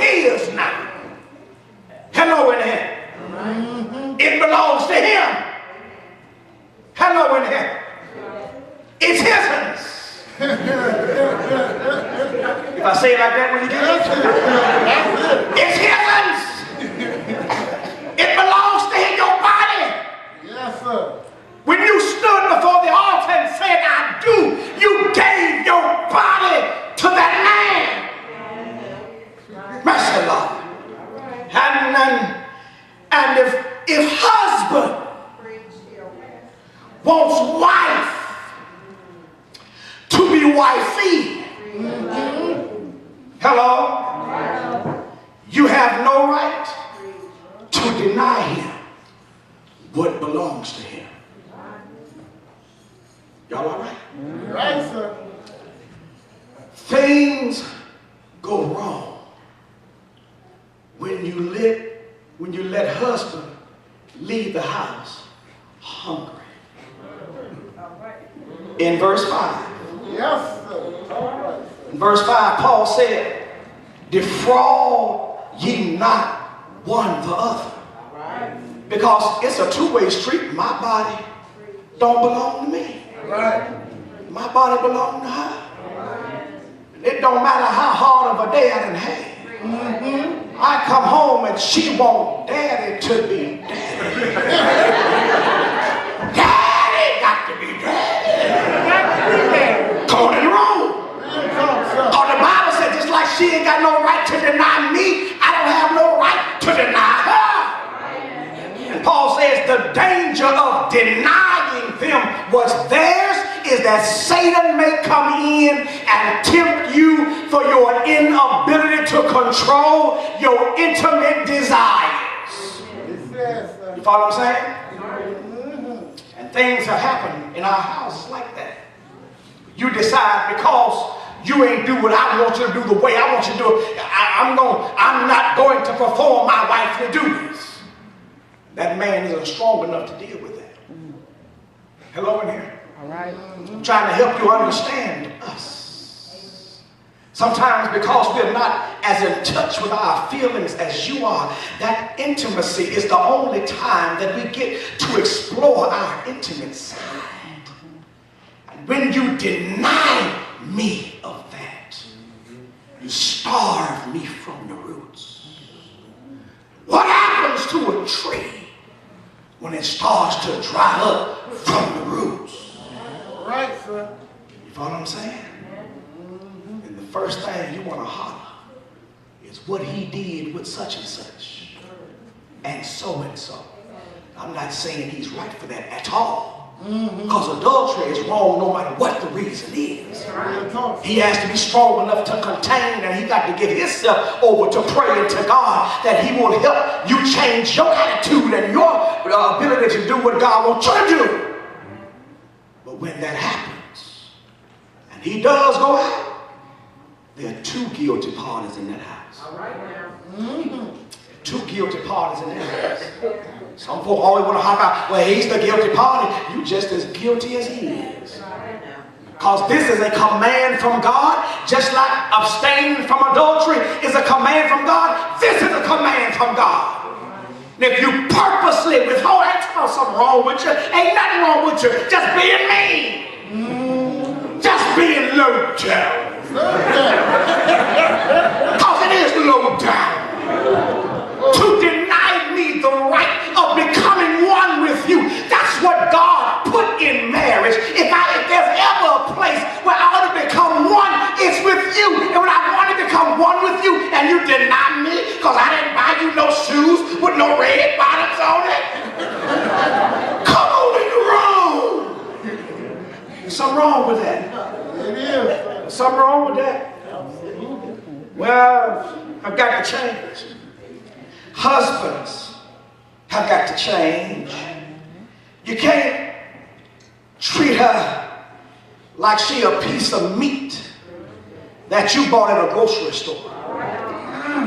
is his now. Hello in here. It belongs to him. Hello in here. It's his. If I say it like that, will you get it? It's his. It belongs to him, your body. Yes, sir. When you stood before the altar and said, I do, you gave your body to that man. Mercy, Lord. And if husband wants wife to be wifey, hello, you have no right to deny him what belongs to him. Y'all all right? Right, sir. Things go wrong when you let husband leave the house hungry. In verse 5. Yes, sir. All right. In verse 5, Paul said, defraud ye not one the other. Because it's a two-way street. My body don't belong to me. Right. My body belongs to her. It don't matter how hard of a day I done had. I come home and she want daddy to be daddy. Daddy got to be daddy. Come in the room. Or the Bible said just like she ain't got no right to deny me, I don't have no right to deny her. And Paul says the danger of denying them what's theirs is that Satan may come in and tempt you for your inability to control your intimate desires. You follow what I'm saying? And things have happened in our houses like that. You decide because you ain't do what I want you to do the way I want you to do it, I'm not going to perform my wifely duties. That man isn't strong enough to deal with that. Hello in here. All right. I'm trying to help you understand us. Sometimes because we're not as in touch with our feelings as you are, that intimacy is the only time that we get to explore our intimate side. And when you deny me of that, you starve me from the roots. What happens to a tree when it starts to dry up from the roots? Right, sir. You follow what I'm saying? And the first thing you want to holler is what he did with such and such. And so and so. I'm not saying he's right for that at all. Because adultery is wrong no matter what the reason is. He has to be strong enough to contain, and he got to give himself over to praying to God that he will help you change your attitude and your ability to do what God wants you to do. But when that happens, and he does go out, there are two guilty parties in that house. All right now. Two guilty parties in that house. Some folk always want to hop out, well, he's the guilty party. You just as guilty as he is. Because this is a command from God, just like abstaining from adultery is a command from God. This is a command from God. And if you purposely withhold, ain't something wrong with you. Ain't nothing wrong with you. Just being mean. Just being low down. Because it is low down. To deny me the right of becoming one with you. That's what God put in marriage. If there's ever a place where I ought to become one, it's with you. And when I want to become one with you and you deny me because I didn't buy you no shoes with no red bottoms on it, come on in the room. There's something wrong with that. It is. There's something wrong with that. Well, I've got to change. Husbands have got to change. You can't treat her like she a piece of meat that you bought at a grocery store.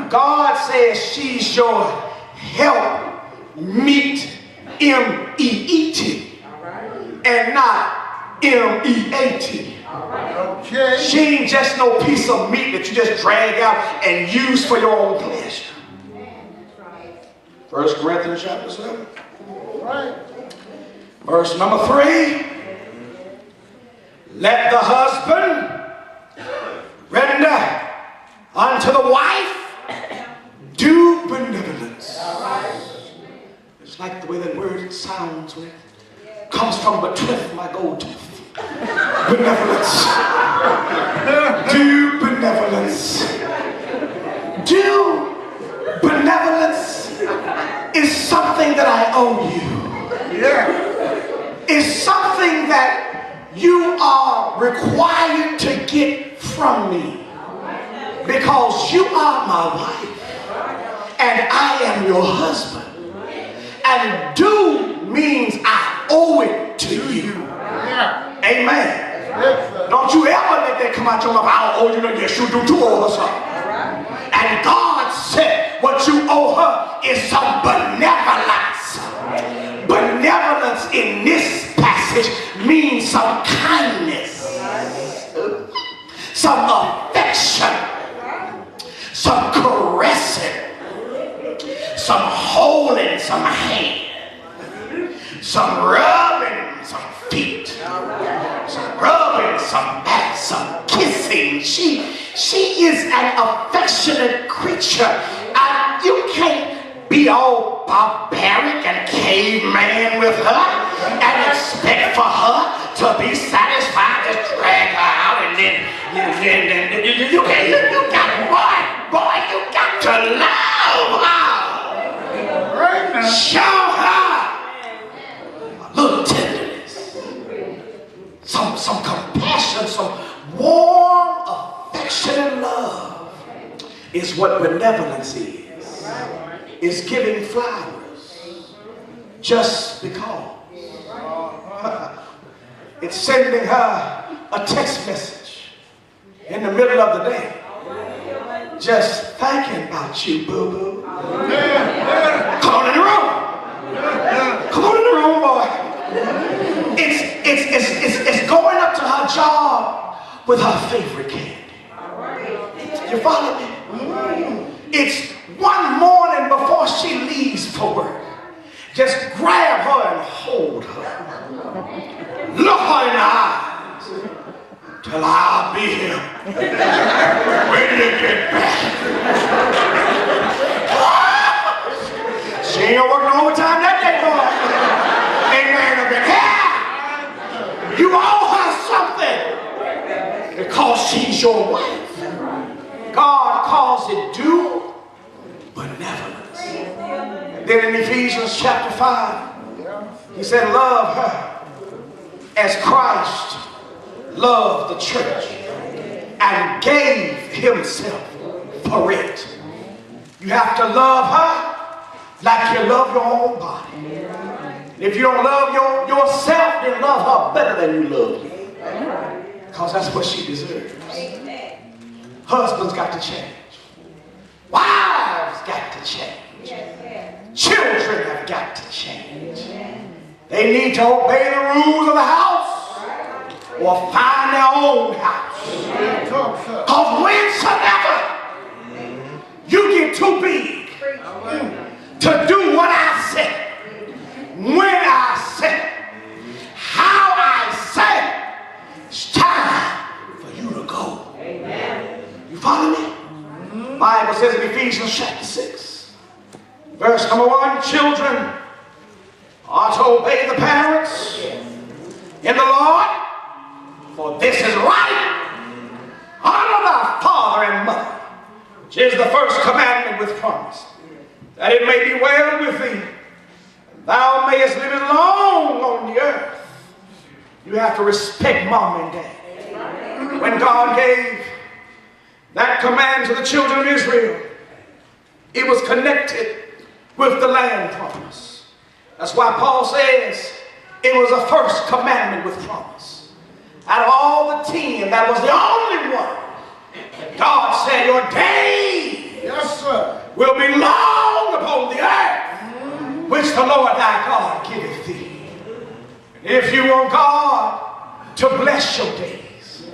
God says she's your help meet, M-E-E-T, and not M-E-A-T. Okay. She ain't just no piece of meat that you just drag out and use for your own pleasure. 1 Corinthians chapter 7. Right. Verse number 3. Let the husband render unto the wife due benevolence. It's like the way that word sounds when it comes from betwixt my gold tooth. Benevolence. Due benevolence. Due benevolence is something that I owe you. Yeah. It's something that you are required to get from me. Because you are my wife. And I am your husband. And due means I owe it to you. Yeah. Amen. Yes, sir. Don't you ever let that come out your mouth. I don't owe you no. Yes, you do. You owe her something. And God said what you owe her is some benevolence. Benevolence in this passage means some kindness, some affection, some caressing, some holding some hand, some rubbing some feet, some rubbing some back, some kissing. She is an affectionate creature. And you can't be all barbaric and caveman with her and expect for her to be satisfied. Just drag her out and then you got to love her. Right now. Show her a little tenderness, some compassion, some warm, affectionate love is what benevolence is. It's giving flowers just because. It's sending her a text message in the middle of the day, just thinking about you, boo-boo. Come on in the room. Come on in the room, boy. It's going up to her job with her favorite candy. You follow me? It's one morning before she leaves for work. Just grab her and hold her. Look her in the eyes. Till I'll be here when you get back. She ain't working overtime that day, boy. Amen. Up in here. You owe her something because she's your wife. God calls it due benevolence. And then in Ephesians chapter 5, he said, love her as Christ loved the church and gave himself for it. You have to love her like you love your own body. And if you don't love yourself, then love her better than you love you. Because that's what she deserves. Husbands got to change. Wives got to change. Children have got to change. They need to obey the rules of the house or find their own house. Because whensoever you get too big to do what I said, when I said, how I said, it's time for you to go. You follow me? The Bible says in Ephesians chapter 6, verse number 1, children are to obey the parents in the Lord, for this is right. Honor thy father and mother, which is the first commandment with promise, that it may be well with thee, and thou mayest live long on the earth. You have to respect mom and dad. When God gave that command to the children of Israel, it was connected with the land promise. That's why Paul says it was a first commandment with promise. Out of all the 10, that was the only one that God said, your days, yes, sir, will be long upon the earth, which the Lord thy God giveth thee. And if you want God to bless your days,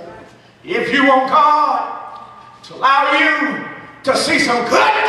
If you want God to allow you to see some goodness